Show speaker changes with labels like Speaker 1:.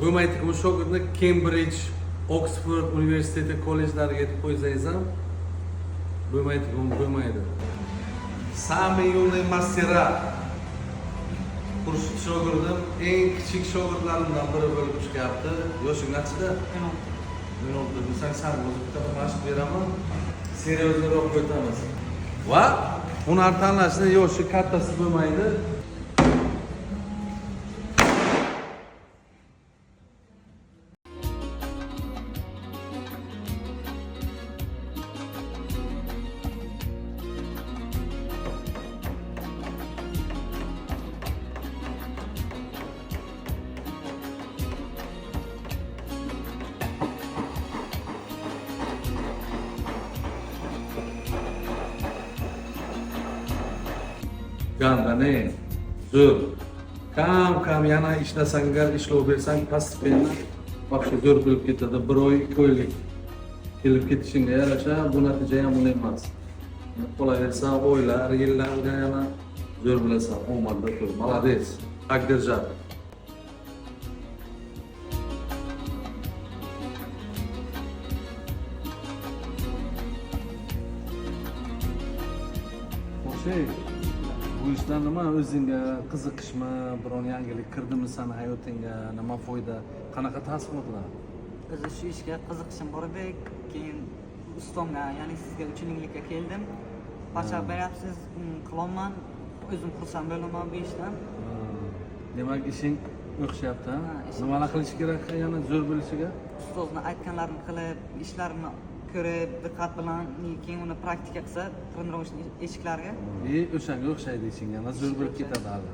Speaker 1: Bo'lmaydi, bu shogirdni Cambridge, Oxford universiteti kollejlariga yetib qo'ysangiz ham bo'lmaydi, bo'lmaydi. Самый юный mastera. Kurs shogirdim eng kichik shogirdlarimdan biri bo'lib chiqyapti. Yoshi qanchada? 16. Desang sen o'zi bitta mashq beraman. Seriozroq o'tamiz. Va hunar tanlashni yoshi kattasi bo'lmaydi. Gandane, zo'r. Kam yana ishlasanglar, ishlov bersang, постепенно вообще zo'r bo'lib ketadi. 1 oy, 2 oylik kelib ketishingga yarasha bu natija ham uni emas. Qolaversa, oylar, yillarga yana zo'r bilasan, omadda tur. Молодец. Так держать. Bu ishlar nima o'zingga qiziqishmi, biron yangilik kirdimi seni hayotingga, nima foyda, qanaqa taassurotlar?
Speaker 2: O'zi shu ishga qiziqishim bor edi, keyin ustomga, ya'ni sizga 3 yillikka keldim. Parcha beryapsiz, qilolman, o'zim xursand bo'laman bu ishdan.
Speaker 1: Demak, ishing o'xshayapti, ha? Nimalar qilish kerak yana zo'r bo'lishiga?
Speaker 2: Ustozning aytganlarini qilib, ishlarini ko'rib, diqqat bilan, keyin uni praktika qilsa, trenirovочный eshiklariga.
Speaker 1: O'shanga o'xshaydi ishing, yana zo'r bo'lib ketadi hali.